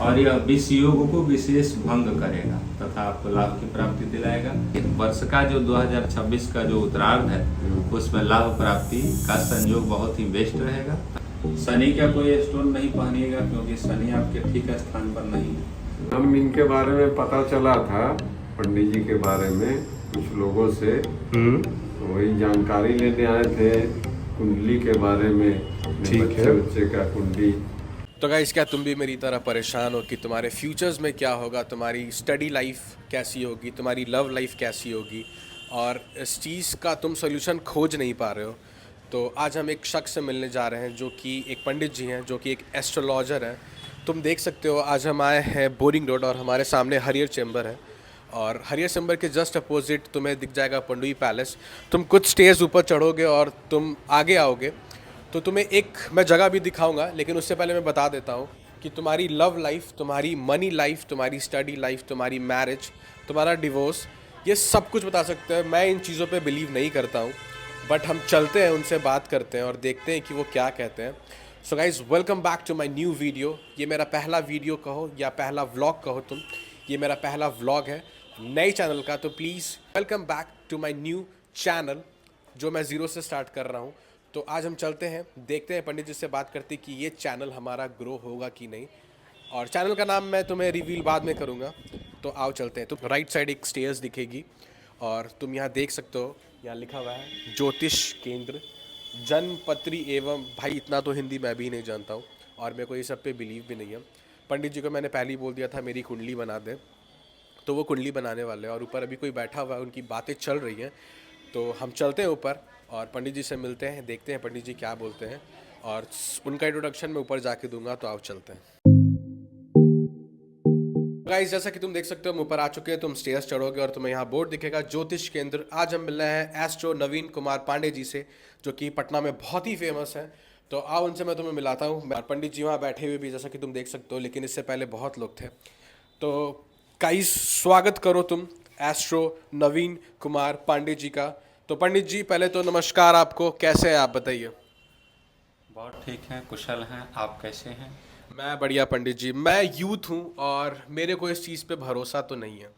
और यह विष योग को विशेष भंग करेगा तथा आपको लाभ की प्राप्ति दिलाएगा। वर्ष का जो 2026 का जो उत्तरार्ध है उसमें लाभ प्राप्ति का संयोग बहुत ही बेस्ट रहेगा। शनि का कोई स्टोन नहीं पहनिएगा क्योंकि शनि आपके ठीक स्थान पर नहीं है। हम इनके बारे में पता चला था पंडित जी के बारे में कुछ लोगों से, तो वही जानकारी लेने आए थे कुंडली के बारे में। ठीक है। बच्चे का कुंडली। तो गाइस, क्या तुम भी मेरी तरह परेशान हो कि तुम्हारे फ्यूचर्स में क्या होगा, तुम्हारी स्टडी लाइफ कैसी होगी, तुम्हारी लव लाइफ कैसी होगी, और इस चीज़ का तुम सोल्यूशन खोज नहीं पा रहे हो? तो आज हम एक शख्स से मिलने जा रहे हैं जो कि एक पंडित जी हैं, जो कि एक एस्ट्रोलॉजर हैं। तुम देख सकते हो आज हम आए हैं बोरिंग रोड और हमारे सामने हरियर चैम्बर है, और हरियर चैम्बर के जस्ट अपोजिट तुम्हें दिख जाएगा पंडुई पैलेस। तुम कुछ स्टेज ऊपर चढ़ोगे और तुम आगे आओगे तो तुम्हें एक मैं जगह भी दिखाऊंगा, लेकिन उससे पहले मैं बता देता हूँ कि तुम्हारी लव लाइफ, तुम्हारी मनी लाइफ, तुम्हारी स्टडी लाइफ, तुम्हारी मैरिज, तुम्हारा डिवोर्स, ये सब कुछ बता सकते हैं। मैं इन चीज़ों पे बिलीव नहीं करता हूँ, बट हम चलते हैं, उनसे बात करते हैं और देखते हैं कि वो क्या कहते हैं। So guys, welcome back to my new video. ये मेरा पहला वीडियो कहो या पहला व्लॉग कहो तुम, ये मेरा पहला व्लॉग है नए चैनल का। तो please welcome back to my new channel जो मैं ज़ीरो से स्टार्ट कर रहा हूँ। तो आज हम चलते हैं, देखते हैं पंडित जी से बात करते कि ये चैनल हमारा ग्रो होगा कि नहीं, और चैनल का नाम मैं तुम्हें रिवील बाद में करूँगा। तो आओ चलते हैं। तो राइट साइड एक स्टेयर्स दिखेगी और तुम यहाँ देख सकते हो, यहाँ लिखा हुआ है ज्योतिष केंद्र जनपत्री एवं। भाई इतना तो हिंदी मैं भी नहीं जानता हूँ और मेरे को ये सब पे बिलीव भी नहीं है। पंडित जी को मैंने पहले ही बोल दिया था मेरी कुंडली बना दें, तो वो कुंडली बनाने वाले हैं, और ऊपर अभी कोई बैठा हुआ है, उनकी बातें चल रही हैं। तो हम चलते हैं ऊपर और पंडित जी से मिलते हैं, देखते हैं पंडित जी क्या बोलते हैं, और उनका इंट्रोडक्शन मैं ऊपर जाके दूंगा। तो आओ चलते हैं। गाइस, जैसा कि तुम देख सकते हो हम ऊपर आ चुके हैं। तुम स्टेयर्स चढ़ोगे और तुम्हें यहाँ बोर्ड दिखेगा ज्योतिष केंद्र। आज हम मिल रहे हैं एस्ट्रो नवीन कुमार पांडे जी से, जो कि पटना में बहुत ही फेमस है। तो आओ उनसे मैं तुम्हें मिलाता हूँ। और पंडित जी वहाँ बैठे हुए भी जैसा कि तुम देख सकते हो, लेकिन इससे पहले बहुत लोग थे। तो गाइस, स्वागत करो तुम एस्ट्रो नवीन कुमार पांडे जी का। तो पंडित जी, पहले तो नमस्कार आपको, कैसे हैं आप, बताइए। बहुत ठीक हैं, कुशल हैं। आप कैसे हैं? मैं बढ़िया पंडित जी। मैं यूथ हूँ और मेरे को इस चीज़ पे भरोसा तो नहीं है।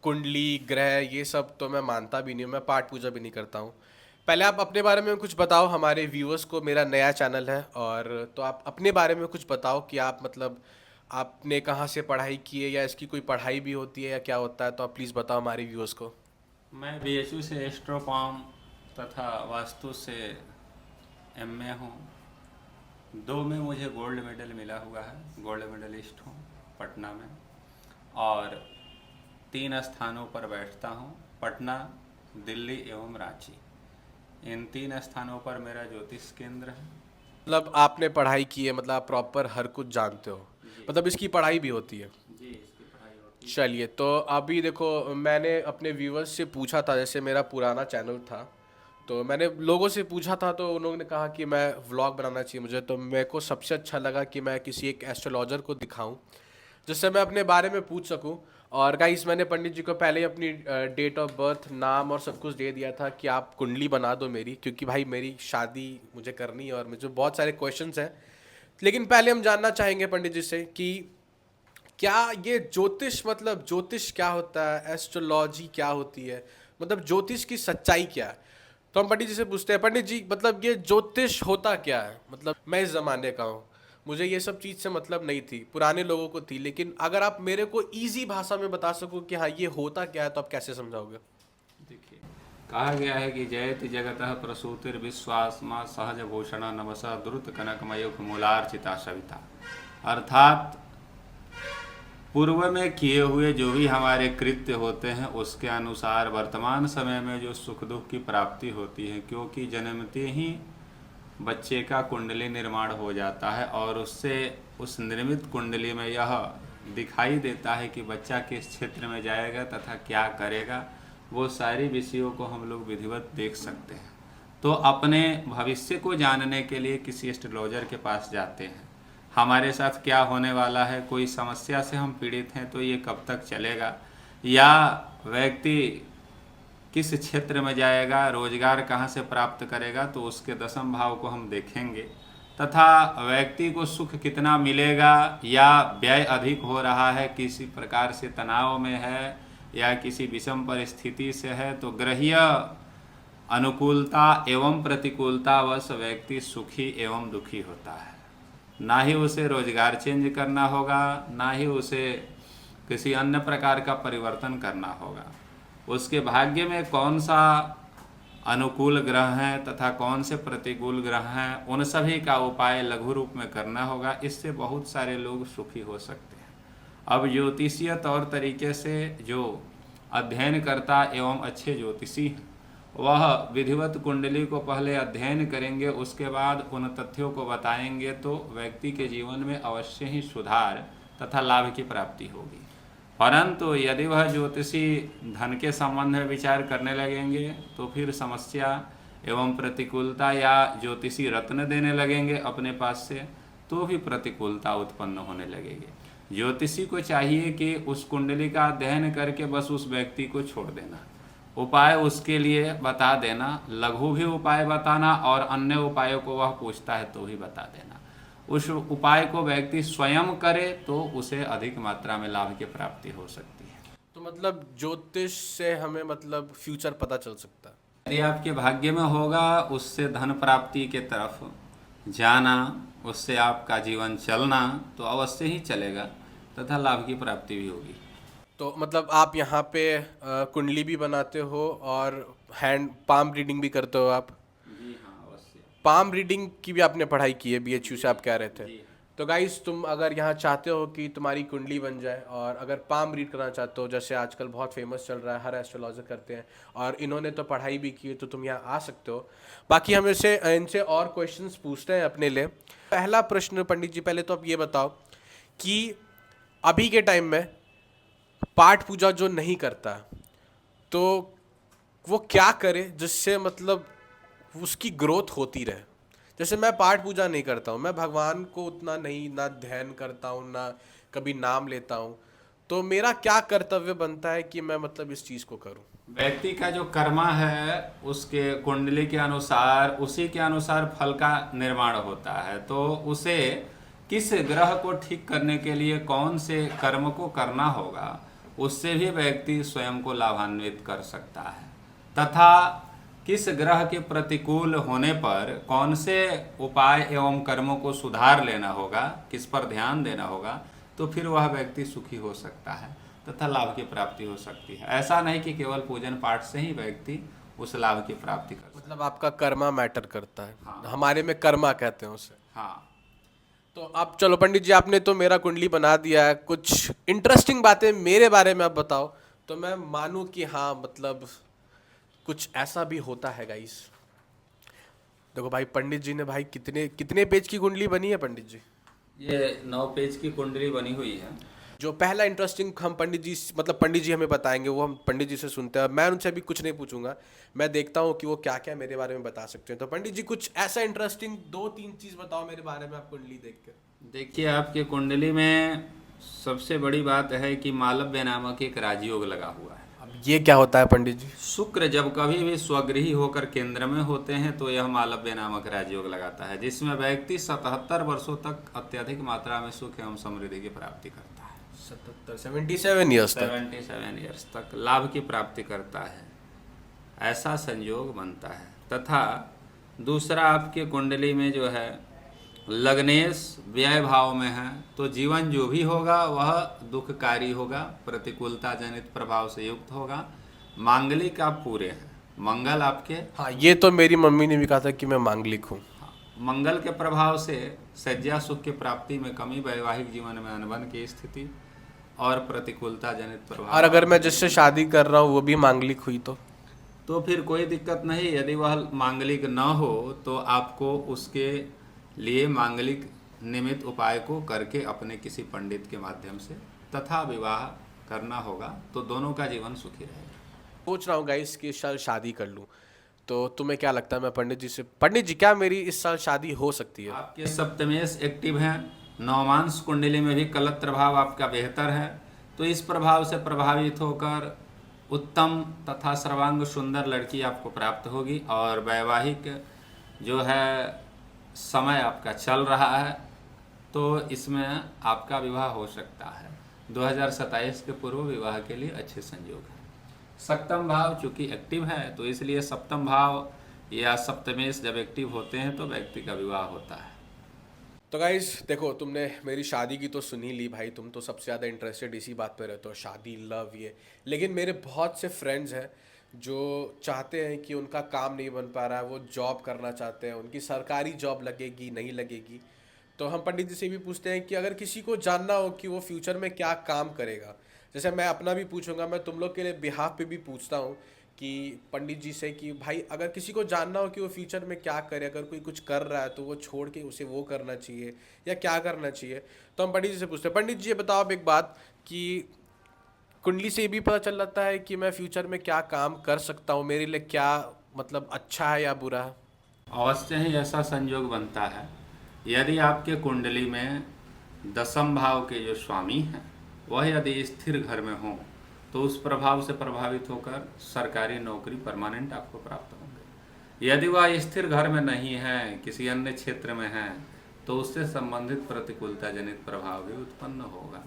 कुंडली, ग्रह, ये सब तो मैं मानता भी नहीं हूँ, मैं पाठ पूजा भी नहीं करता हूँ। पहले आप अपने बारे में कुछ बताओ हमारे व्यूअर्स को। मेरा नया चैनल है, और तो आप अपने बारे में कुछ बताओ कि आप मतलब आपने कहाँ से पढ़ाई की है, या इसकी कोई पढ़ाई भी होती है या क्या होता है। तो आप प्लीज़ बताओ हमारे व्यूअर्स को। मैं बीएचयू से एस्ट्रोपॉम तथा वास्तु से एमए हूँ। 2 में मुझे गोल्ड मेडल मिला हुआ है, गोल्ड मेडलिस्ट हूँ पटना में। और 3 स्थानों पर बैठता हूँ, पटना, दिल्ली एवं रांची। इन 3 स्थानों पर मेरा ज्योतिष केंद्र है। मतलब आपने पढ़ाई की है, मतलब आप प्रॉपर हर कुछ जानते हो, मतलब इसकी पढ़ाई भी होती है। जी, इसकी पढ़ाई होती है। चलिए, तो अभी देखो, मैंने अपने व्यूवर्स से पूछा था, जैसे मेरा पुराना चैनल था तो मैंने लोगों से पूछा था, तो उन्होंने ने कहा कि मैं व्लॉग बनाना चाहिए मुझे। तो मेरे को सबसे अच्छा लगा कि मैं किसी एक एस्ट्रोलॉजर को दिखाऊं जिससे मैं अपने बारे में पूछ सकूं। और गाइस, मैंने पंडित जी को पहले ही अपनी डेट ऑफ बर्थ, नाम और सब कुछ दे दिया था कि आप कुंडली बना दो मेरी, क्योंकि भाई मेरी शादी मुझे करनी है और मुझे बहुत सारे क्वेश्चंस हैं। लेकिन पहले हम जानना चाहेंगे पंडित जी से कि क्या ये ज्योतिष, मतलब ज्योतिष क्या होता है, एस्ट्रोलॉजी क्या होती है, मतलब ज्योतिष की सच्चाई क्या है। तो हम पंडित जी से पूछते हैं, पंडित जी मतलब ये ज्योतिष होता क्या है। मतलब मैं इस ज़माने का हूँ, मुझे ये सब चीज़ से मतलब नहीं थी, पुराने लोगों को थी, लेकिन अगर आप मेरे को इजी भाषा में बता सको कि हाँ ये होता क्या है, तो आप कैसे समझाओगे। देखिए, कहा गया है कि जयति जगतः प्रसूतिर्विश्वासमा सहज भूषण नमसा द्रुत कनकमयुख मूलार्चिता सविता। अर्थात पूर्व में किए हुए जो भी हमारे कृत्य होते हैं उसके अनुसार वर्तमान समय में जो सुख दुख की प्राप्ति होती है, क्योंकि जन्मते ही बच्चे का कुंडली निर्माण हो जाता है और उससे उस निर्मित कुंडली में यह दिखाई देता है कि बच्चा किस क्षेत्र में जाएगा तथा क्या करेगा। वो सारी विषयों को हम लोग विधिवत देख सकते हैं। तो अपने भविष्य को जानने के लिए किसी एस्ट्रोलॉजर के पास जाते हैं, हमारे साथ क्या होने वाला है, कोई समस्या से हम पीड़ित हैं तो ये कब तक चलेगा, या व्यक्ति किस क्षेत्र में जाएगा, रोजगार कहाँ से प्राप्त करेगा, तो उसके 10म भाव को हम देखेंगे। तथा व्यक्ति को सुख कितना मिलेगा या व्यय अधिक हो रहा है, किसी प्रकार से तनाव में है या किसी विषम परिस्थिति से है, तो ग्रहीय अनुकूलता एवं प्रतिकूलतावश व्यक्ति सुखी एवं दुखी होता है। ना ही उसे रोजगार चेंज करना होगा, ना ही उसे किसी अन्य प्रकार का परिवर्तन करना होगा। उसके भाग्य में कौन सा अनुकूल ग्रह हैं तथा कौन से प्रतिकूल ग्रह हैं, उन सभी का उपाय लघु रूप में करना होगा। इससे बहुत सारे लोग सुखी हो सकते हैं। अब ज्योतिषीय तौर तरीके से जो अध्ययन करता एवं अच्छे ज्योतिषी हैं, वह विधिवत कुंडली को पहले अध्ययन करेंगे, उसके बाद उन तथ्यों को बताएंगे, तो व्यक्ति के जीवन में अवश्य ही सुधार तथा लाभ की प्राप्ति होगी। परंतु यदि वह ज्योतिषी धन के संबंध में विचार करने लगेंगे तो फिर समस्या एवं प्रतिकूलता, या ज्योतिषी रत्न देने लगेंगे अपने पास से तो भी प्रतिकूलता उत्पन्न होने लगेगी। ज्योतिषी को चाहिए कि उस कुंडली का अध्ययन करके बस उस व्यक्ति को छोड़ देना, उपाय उसके लिए बता देना, लघु भी उपाय बताना और अन्य उपायों को वह पूछता है तो भी बता देना। उस उपाय को व्यक्ति स्वयं करे तो उसे अधिक मात्रा में लाभ की प्राप्ति हो सकती है। तो मतलब ज्योतिष से हमें मतलब फ्यूचर पता चल सकता है। यदि आपके भाग्य में होगा, उससे धन प्राप्ति के तरफ जाना, उससे आपका जीवन चलना तो अवश्य ही चलेगा तथा लाभ की प्राप्ति भी होगी। तो मतलब आप यहाँ पे कुंडली भी बनाते हो और हैंड पाम रीडिंग भी करते हो आप? जी हाँ, अवश्य। पाम रीडिंग की भी आपने पढ़ाई की है BHU से, आप कह रहे थे। तो गाइस, तुम अगर यहाँ चाहते हो कि तुम्हारी कुंडली बन जाए और अगर पाम रीड करना चाहते हो, जैसे आजकल बहुत फेमस चल रहा है, हर एस्ट्रोलॉजर करते हैं और इन्होंने तो पढ़ाई भी की है, तो तुम यहाँ आ सकते हो। बाकी हम इनसे और क्वेश्चंस पूछते हैं अपने लिए। पहला प्रश्न पंडित जी, पहले तो आप ये बताओ कि अभी के टाइम में पाठ पूजा जो नहीं करता तो वो क्या करे जिससे मतलब उसकी ग्रोथ होती रहे। जैसे मैं पाठ पूजा नहीं करता हूँ, मैं भगवान को उतना नहीं ना ध्यान करता हूँ, ना कभी नाम लेता हूँ, तो मेरा क्या कर्तव्य बनता है कि मैं मतलब इस चीज़ को करूँ? व्यक्ति का जो कर्मा है उसके कुंडली के अनुसार, उसी के अनुसार फल का निर्माण होता है। तो उसे किस ग्रह को ठीक करने के लिए कौन से कर्म को करना होगा, उससे भी व्यक्ति स्वयं को लाभान्वित कर सकता है। तथा किस ग्रह के प्रतिकूल होने पर कौन से उपाय एवं कर्मों को सुधार लेना होगा, किस पर ध्यान देना होगा, तो फिर वह व्यक्ति सुखी हो सकता है तथा लाभ की प्राप्ति हो सकती है। ऐसा नहीं कि केवल पूजन पाठ से ही व्यक्ति उस लाभ की प्राप्ति कर सकता है। मतलब आपका कर्मा मैटर करता है। हाँ। हमारे में कर्मा कहते हैं उसे। हाँ। तो अब चलो पंडित जी, आपने तो मेरा कुंडली बना दिया है, कुछ इंटरेस्टिंग बातें मेरे बारे में आप बताओ तो मैं मानूं कि हाँ मतलब कुछ ऐसा भी होता है। गाइस देखो भाई, पंडित जी ने भाई कितने पेज की कुंडली बनी है पंडित जी? ये 9 पेज की कुंडली बनी हुई है। जो पहला इंटरेस्टिंग हम पंडित जी हमें बताएंगे वो हम पंडित जी से सुनते हैं। मैं उनसे अभी कुछ नहीं पूछूंगा, मैं देखता हूँ कि वो क्या क्या मेरे बारे में बता सकते हैं। तो पंडित जी कुछ ऐसा इंटरेस्टिंग 2-3 चीज़ बताओ मेरे बारे में आप कुंडली देख कर। देखिए, आपकी कुंडली में सबसे बड़ी बात है कि मालव्य नामक एक राजयोग लगा हुआ है। अब ये क्या होता है पंडित जी? शुक्र जब कभी भी स्वगृही होकर केंद्र में होते हैं तो यह मालव्य नामक राजयोग लगाता है, जिसमें व्यक्ति 77 वर्षों तक अत्यधिक मात्रा में सुख एवं समृद्धि की प्राप्ति करता है। 77 ईयर्स तक 77 ईयर्स तक लाभ की प्राप्ति करता है, ऐसा संयोग बनता है। तथा दूसरा, आपके कुंडली में जो है लग्नेश व्यय भाव में है, तो जीवन जो भी होगा वह दुखकारी होगा, प्रतिकूलता जनित प्रभाव से युक्त होगा। मांगलिक आप पूरे हैं, मंगल आपके, हाँ ये तो मेरी मम्मी ने भी कहा था कि मैं मांगलिक हूँ। मंगल के प्रभाव से सज्जा सुख की प्राप्ति में कमी, वैवाहिक जीवन में अनबन की स्थिति और प्रतिकूलता जनित प्रभाव। और अगर मैं जिससे शादी कर रहा हूँ वो भी मांगलिक हुई तो फिर कोई दिक्कत नहीं। यदि वह मांगलिक न हो तो आपको उसके लिए मांगलिक निमित्त उपाय को करके अपने किसी पंडित के माध्यम से तथा विवाह करना होगा, तो दोनों का जीवन सुखी रहेगा। सोच रहा हूँ गाइस कि इस साल शादी कर लूँ, तो तुम्हें क्या लगता है? मैं पंडित जी क्या मेरी इस साल शादी हो सकती है? आपके सप्तमेश एक्टिव हैं, नवमांश कुंडली में भी कलत्र भाव आपका बेहतर है, तो इस प्रभाव से प्रभावित होकर उत्तम तथा सर्वांग सुंदर लड़की आपको प्राप्त होगी। और वैवाहिक जो है समय आपका चल रहा है तो इसमें आपका विवाह हो सकता है। 2027 के पूर्व विवाह के लिए अच्छे संयोग हैं। सप्तम भाव चूंकि एक्टिव है तो इसलिए सप्तम भाव या सप्तमेश जब एक्टिव होते हैं तो व्यक्ति का विवाह होता है। तो गाइज देखो, तुमने मेरी शादी की तो सुनी ली भाई, तुम तो सबसे ज़्यादा इंटरेस्टेड इसी बात पे रहते हो, शादी, लव, ये। लेकिन मेरे बहुत से फ्रेंड्स हैं जो चाहते हैं कि उनका काम नहीं बन पा रहा है, वो जॉब करना चाहते हैं, उनकी सरकारी जॉब लगेगी नहीं लगेगी। तो हम पंडित जी से भी पूछते हैं कि अगर किसी को जानना हो कि वो फ्यूचर में क्या काम करेगा, जैसे मैं अपना भी पूछूंगा, मैं तुम लोग के लिए बिहाफ पे भी पूछता हूँ कि पंडित जी से कि भाई अगर किसी को जानना हो कि वो फ्यूचर में क्या करे, अगर कोई कुछ कर रहा है तो वो छोड़ के उसे वो करना चाहिए या क्या करना चाहिए, तो हम पंडित जी से पूछते हैं। पंडित जी ये बताओ आप एक बात कि कुंडली से ये भी पता चल जाता है कि मैं फ्यूचर में क्या काम कर सकता हूँ, मेरे लिए क्या मतलब अच्छा है या बुरा है? अवश्य ही ऐसा संयोग बनता है। यदि आपके कुंडली में दसम भाव के जो स्वामी हैं वह यदि स्थिर घर में हों तो उस प्रभाव से प्रभावित होकर सरकारी नौकरी परमानेंट आपको प्राप्त होंगे। यदि वह स्थिर घर में नहीं है, किसी अन्य क्षेत्र में है, तो उससे संबंधित प्रतिकूलता जनित प्रभाव भी उत्पन्न होगा।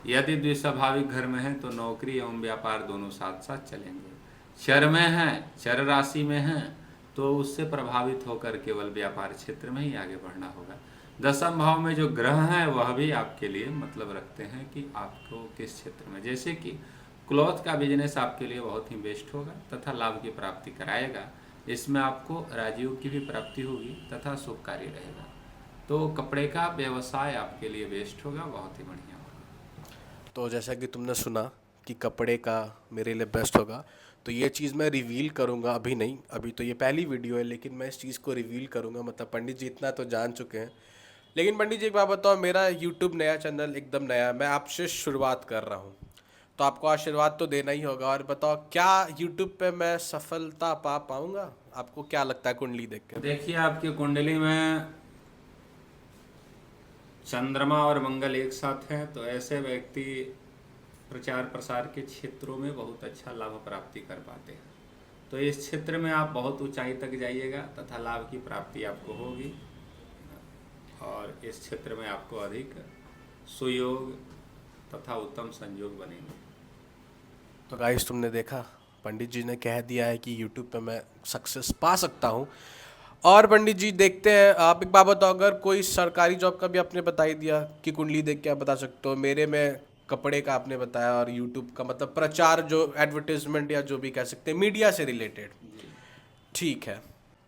यदि द्विस्वाभाविक घर में है तो नौकरी एवं व्यापार दोनों साथ साथ चलेंगे। चर में है, चर राशि में है, तो उससे प्रभावित होकर केवल व्यापार क्षेत्र में ही आगे बढ़ना होगा। दसम भाव में जो ग्रह हैं वह भी आपके लिए मतलब रखते हैं कि आपको किस क्षेत्र में, जैसे कि क्लॉथ का बिजनेस आपके लिए बहुत ही बेस्ट होगा तथा लाभ की प्राप्ति कराएगा। इसमें आपको राजयोग की भी प्राप्ति होगी तथा शुभकारी रहेगा। तो कपड़े का व्यवसाय आपके लिए बेस्ट होगा, बहुत ही बढ़िया होगा। तो जैसा कि तुमने सुना कि कपड़े का मेरे लिए बेस्ट होगा, तो ये चीज़ मैं रिवील करूँगा, अभी नहीं, अभी तो ये पहली वीडियो है, लेकिन मैं इस चीज़ को रिवील करूँगा। मतलब पंडित जी इतना तो जान चुके हैं। लेकिन पंडित जी एक बात बताओ, मेरा यूट्यूब नया चैनल एकदम नया, मैं आपसे शुरुआत कर रहा हूँ, तो आपको आशीर्वाद तो देना ही होगा। और बताओ क्या यूट्यूब पे मैं सफलता पा पाऊँगा? आपको क्या लगता है कुंडली देख के? देखिए, आपकी कुंडली में चंद्रमा और मंगल एक साथ है तो ऐसे व्यक्ति प्रचार प्रसार के क्षेत्रों में बहुत अच्छा लाभ प्राप्ति कर पाते हैं। तो इस क्षेत्र में आप बहुत ऊंचाई तक जाइएगा तथा लाभ की प्राप्ति आपको होगी और इस क्षेत्र में आपको अधिक सुयोग तथा उत्तम संयोग बनेंगे। तो गाइस तुमने देखा, पंडित जी ने कह दिया है कि यूट्यूब पे मैं सक्सेस पा सकता हूँ। और पंडित जी देखते हैं, आप एक बात बताओ, अगर कोई सरकारी जॉब का भी आपने बता ही दिया कि कुंडली देख के आप बता सकते हो, मेरे में कपड़े का आपने बताया, और यूट्यूब का मतलब प्रचार, जो एडवर्टीजमेंट या जो भी कह सकते हैं मीडिया से रिलेटेड, ठीक है।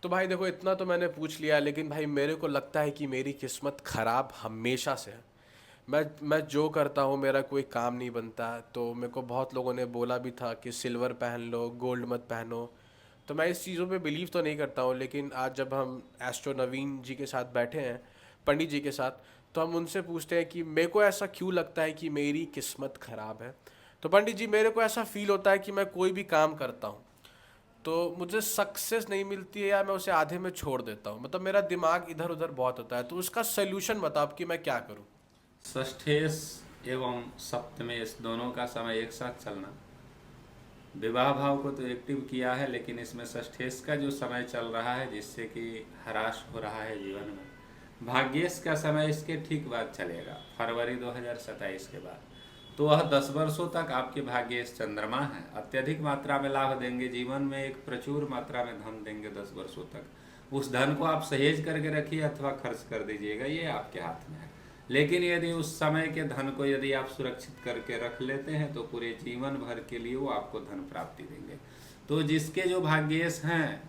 तो भाई देखो, इतना तो मैंने पूछ लिया, लेकिन भाई मेरे को लगता है कि मेरी किस्मत ख़राब हमेशा से है। मैं जो करता हूँ मेरा कोई काम नहीं बनता। तो मेरे को बहुत लोगों ने बोला भी था कि सिल्वर पहन लो, गोल्ड मत पहनो, तो मैं इस चीज़ों पे बिलीव तो नहीं करता हूँ। लेकिन आज जब हम एस्ट्रो नवीन जी के साथ बैठे हैं, पंडित जी के साथ, तो हम उनसे पूछते हैं कि मेरे को ऐसा क्यों लगता है कि मेरी किस्मत ख़राब है। तो पंडित जी, मेरे को ऐसा फील होता है कि मैं कोई भी काम करता हूँ तो मुझे सक्सेस नहीं मिलती है या मैं उसे आधे में छोड़ देता हूँ। मतलब मेरा दिमाग इधर उधर बहुत होता है। तो उसका सल्यूशन बताओ कि मैं क्या करूँ। षष्ठेश एवं सप्तमेश दोनों का समय एक साथ चलना, विवाह भाव को तो एक्टिव किया है, लेकिन इसमें षष्ठेश का जो समय चल रहा है जिससे कि हराश हो रहा है जीवन में। भाग्येश का समय इसके ठीक बाद चलेगा, फरवरी 2027 के बाद। तो वह 10 वर्षों तक आपके भाग्येश चंद्रमा है, अत्यधिक मात्रा में लाभ देंगे, जीवन में एक प्रचुर मात्रा में धन देंगे 10 वर्षों तक। उस धन को आप सहेज करके रखिए अथवा खर्च कर दीजिएगा, ये आपके हाथ में है। लेकिन यदि उस समय के धन को यदि आप सुरक्षित करके रख लेते हैं तो पूरे जीवन भर के लिए वो आपको धन प्राप्ति देंगे। तो जिसके जो भाग्येश हैं,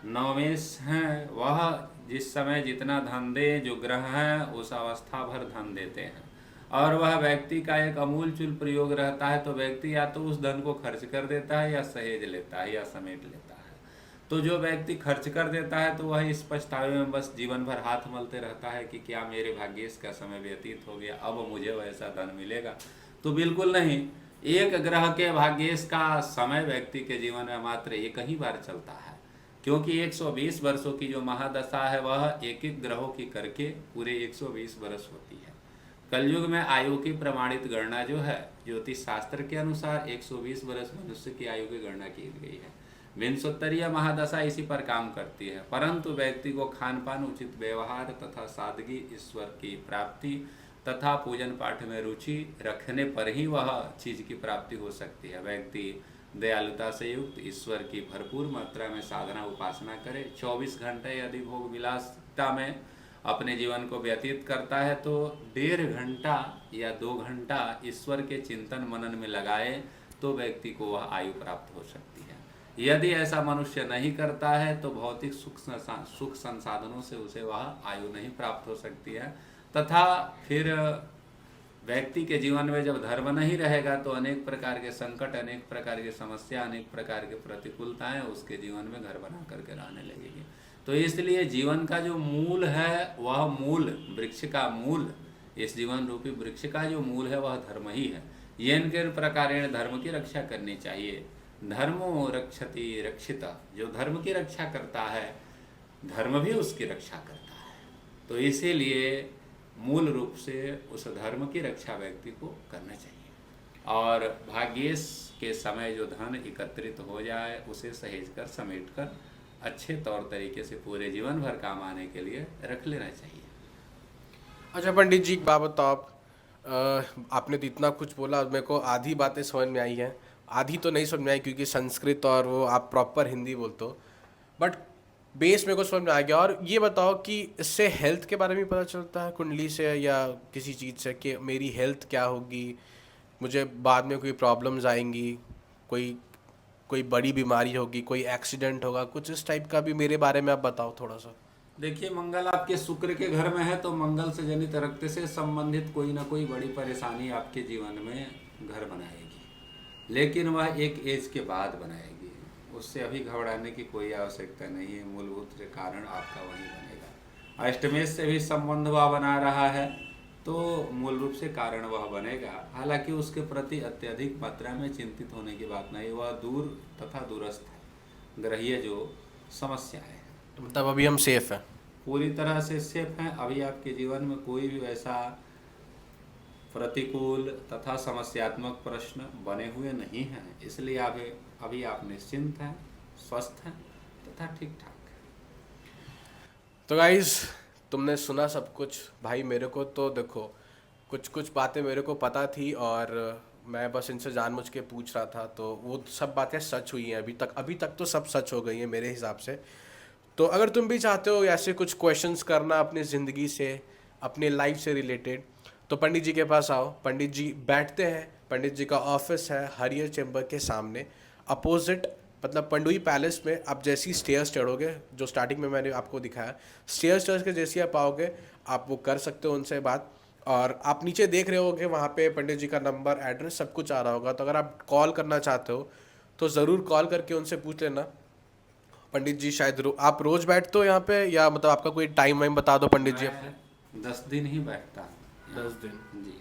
नवमेश हैं, वह जिस समय जितना धन दे, जो ग्रह हैं उस अवस्था भर धन देते हैं, और वह व्यक्ति का एक अमूलचूल प्रयोग रहता है। तो व्यक्ति या तो उस धन को खर्च कर देता है या सहेज लेता है या समेट लेता है। तो जो व्यक्ति खर्च कर देता है तो वह इस पछतावे में बस जीवन भर हाथ मलते रहता है कि क्या मेरे भाग्येश का समय व्यतीत हो गया, अब मुझे वैसा धन मिलेगा। तो बिल्कुल नहीं। एक ग्रह के भाग्येश का समय व्यक्ति के जीवन में मात्र एक ही बार चलता है, क्योंकि 120 वर्षों की जो महादशा है वह एक एक ग्रहों की करके पूरे 120 वर्ष होती है। कलयुग में आयु की प्रमाणित गणना जो है ज्योतिष शास्त्र के अनुसार 120 वर्ष मनुष्य की आयु की गणना की गई है। विंशोत्तरीय महादशा इसी पर काम करती है, परंतु व्यक्ति को खान पान, उचित व्यवहार तथा सादगी, ईश्वर की प्राप्ति तथा पूजन पाठ में रुचि रखने पर ही वह चीज की प्राप्ति हो सकती है। व्यक्ति दयालुता से युक्त ईश्वर की भरपूर मात्रा में साधना उपासना करे, 24 घंटे यदि भोग विलासिता में अपने जीवन को व्यतीत करता है तो 1.5 घंटा या 2 घंटा ईश्वर के चिंतन मनन में लगाए तो व्यक्ति को वह आयु प्राप्त हो सकती है। यदि ऐसा मनुष्य नहीं करता है तो भौतिक सुख संसाधनों से उसे वह आयु नहीं प्राप्त हो सकती है, तथा फिर व्यक्ति के जीवन में जब धर्म नहीं रहेगा तो अनेक प्रकार के संकट, अनेक प्रकार की समस्या, अनेक प्रकार की प्रतिकूलताएं उसके जीवन में घर बना करके रहने लगेगी। तो इसलिए जीवन का जो मूल है वह मूल वृक्ष का मूल, इस जीवन रूपी वृक्ष का जो मूल है वह धर्म ही है। येन के प्रकारेण धर्म की रक्षा करनी चाहिए। धर्मो रक्षति रक्षिता, जो धर्म की रक्षा करता है धर्म भी उसकी रक्षा करता है। तो इसीलिए मूल रूप से उस धर्म की रक्षा व्यक्ति को करना चाहिए। और भाग्येश के समय जो धन एकत्रित हो जाए उसे सहेज कर समेट कर अच्छे तौर तरीके से पूरे जीवन भर काम आने के लिए रख लेना चाहिए। अच्छा पंडित जी, एक बात बताओ आप, आपने तो इतना कुछ बोला, मेरे को आधी बातें समझ में आई हैं, आधी तो नहीं समझ में आई क्योंकि संस्कृत और वो आप प्रॉपर हिंदी बोलते हो, बट बेस मेरे को समझ में आ गया। और ये बताओ कि इससे हेल्थ के बारे में पता चलता है कुंडली से या किसी चीज़ से कि मेरी हेल्थ क्या होगी, मुझे बाद में कोई प्रॉब्लम्स आएंगी, कोई बड़ी बीमारी होगी, कोई एक्सीडेंट होगा, कुछ इस टाइप का भी मेरे बारे में आप बताओ थोड़ा सा। देखिए, मंगल आपके शुक्र के घर में है तो मंगल से जनित रक्त से संबंधित कोई ना कोई बड़ी परेशानी आपके जीवन में घर बनाएगी, लेकिन वह एक एज के बाद बनाएगी। उससे अभी घबराने की कोई आवश्यकता नहीं है। मूलभूत कारण आपका वही बनेगा। अष्टमेश से भी संबंध वह बना रहा है तो मूल रूप से कारण वह बनेगा। हालांकि उसके प्रति अत्यधिक मात्रा में चिंतित होने की बात नहीं, वह दूर तथा दूरस्थ है, ग्रहीय जो समस्या है। मतलब अभी हम सेफ हैं, पूरी तरह से सेफ हैं। अभी आपके जीवन में कोई भी वैसा प्रतिकूल तथा समस्यात्मक प्रश्न बने हुए नहीं हैं, इसलिए अभी आप निश्चिंत हैं, स्वस्थ हैं तथा ठीक ठाक हैं। तो गाइस, तुमने सुना सब कुछ। भाई मेरे को तो देखो कुछ बातें मेरे को पता थी और मैं बस इनसे जानबूझ के पूछ रहा था, तो वो सब बातें सच हुई हैं। अभी तक तो सब सच हो गई हैं मेरे हिसाब से। तो अगर तुम भी चाहते हो ऐसे कुछ क्वेश्चंस करना अपनी ज़िंदगी से, अपने लाइफ से रिलेटेड, तो पंडित जी के पास आओ। पंडित जी बैठते हैं, पंडित जी का ऑफिस है हरियर चैम्बर के सामने, अपोजिट मतलब पंडुई पैलेस में। आप जैसी स्टेयर्स चढ़ोगे, जो स्टार्टिंग में मैंने आपको दिखाया, स्टेयर्स चढ़ के जैसी आप आओगे आप वो कर सकते हो उनसे बात। और आप नीचे देख रहे होगे वहाँ पे पंडित जी का नंबर, एड्रेस सब कुछ आ रहा होगा। तो अगर आप कॉल करना चाहते हो तो ज़रूर कॉल करके उनसे पूछ लेना। पंडित जी शायद आप रोज़ बैठते हो यहाँ पे, या मतलब आपका कोई टाइम वाइम बता दो पंडित जी। 10 दिन ही बैठता। 10 दिन जी।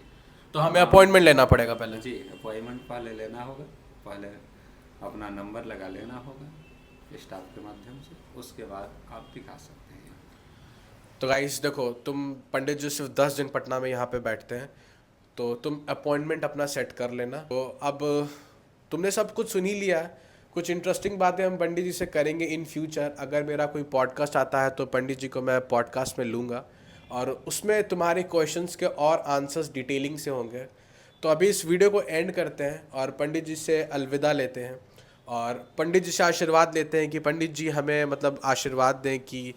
तो हमें अपॉइंटमेंट लेना पड़ेगा पहले? जी, अपॉइंटमेंट पहले लेना होगा, पहले अपना नंबर लगा लेना होगा स्टाफ के माध्यम से, उसके बाद आप दिखा सकते हैं। तो गाइस देखो, तुम पंडित जी सिर्फ 10 दिन पटना में यहाँ पे बैठते हैं, तो तुम अपॉइंटमेंट अपना सेट कर लेना। तो अब तुमने सब कुछ सुन ही लिया। कुछ इंटरेस्टिंग बातें हम पंडित जी से करेंगे इन फ्यूचर। अगर मेरा कोई पॉडकास्ट आता है तो पंडित जी को मैं पॉडकास्ट में लूँगा और उसमें तुम्हारे क्वेश्चंस के और आंसर्स डिटेलिंग से होंगे। तो अभी इस वीडियो को एंड करते हैं और पंडित जी से अलविदा लेते हैं और पंडित जी से आशीर्वाद लेते हैं कि पंडित जी हमें मतलब आशीर्वाद दें कि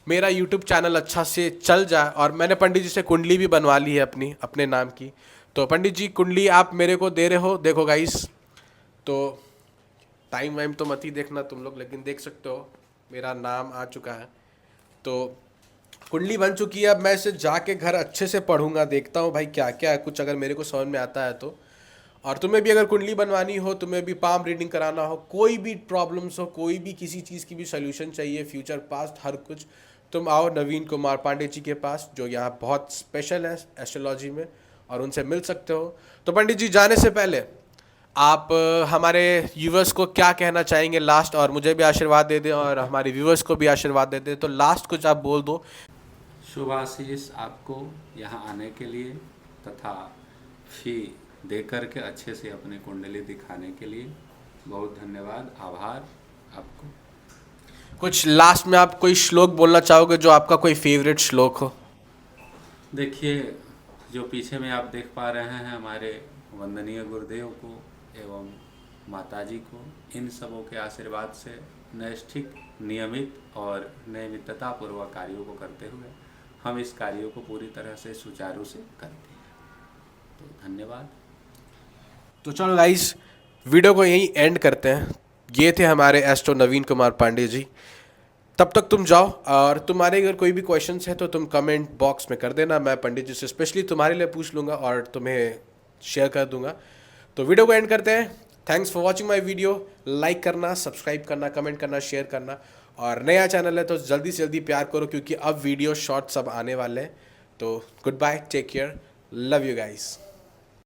मेरा यूट्यूब चैनल अच्छा से चल जाए। और मैंने पंडित जी से कुंडली भी बनवा ली है अपने नाम की। तो पंडित जी कुंडली आप मेरे को दे रहे हो, देखो गाइस। तो टाइम वाइम तो मत ही देखना तुम लोग, लेकिन देख सकते हो मेरा नाम आ चुका है। तो कुंडली बन चुकी है। अब मैं इसे जाके घर अच्छे से पढ़ूंगा, देखता हूँ भाई क्या क्या है, कुछ अगर मेरे को समझ में आता है तो। और तुम्हें भी अगर कुंडली बनवानी हो, तुम्हें भी पाम रीडिंग कराना हो, कोई भी प्रॉब्लम्स हो, कोई भी किसी चीज़ की भी सोल्यूशन चाहिए, फ्यूचर पास्ट हर कुछ, तुम आओ नवीन कुमार पांडे जी के पास, जो यहाँ बहुत स्पेशल है एस्ट्रोलॉजी में, और उनसे मिल सकते हो। तो पंडित जी जाने से पहले आप हमारे व्यूवर्स को क्या कहना चाहेंगे लास्ट, और मुझे भी आशीर्वाद दे दें और हमारे व्यूवर्स को भी आशीर्वाद दे दें। तो लास्ट कुछ आप बोल दो। शुभ आशीष आपको यहाँ आने के लिए तथा फी दे करके अच्छे से अपने कुंडली दिखाने के लिए बहुत धन्यवाद, आभार। आपको। कुछ लास्ट में आप कोई श्लोक बोलना चाहोगे जो आपका कोई फेवरेट श्लोक हो? देखिए, जो पीछे में आप देख पा रहे हैं हमारे वंदनीय गुरुदेव को एवं माताजी को, इन सबों के आशीर्वाद से नैष्ठिक, नियमित और नैमित्तता पूर्वक कार्यों को करते हुए हम इस कार्यों को पूरी तरह से सुचारू से करते हैं। तो धन्यवाद। तो चलो गाइस, वीडियो को यहीं एंड करते हैं। ये थे हमारे एस्ट्रो नवीन कुमार पांडे जी। तब तक तुम जाओ, और तुम्हारे अगर कोई भी क्वेश्चंस है तो तुम कमेंट बॉक्स में कर देना। मैं पंडित जी से स्पेशली तुम्हारे लिए पूछ लूँगा और तुम्हें शेयर कर दूंगा। तो वीडियो को एंड करते हैं। Thanks for watching my video. Like करना, सब्सक्राइब करना, कमेंट करना, शेयर करना, और नया चैनल है तो जल्दी से जल्दी प्यार करो, क्योंकि अब वीडियो शॉर्ट सब आने वाले हैं। तो good bye, take care, love you guys.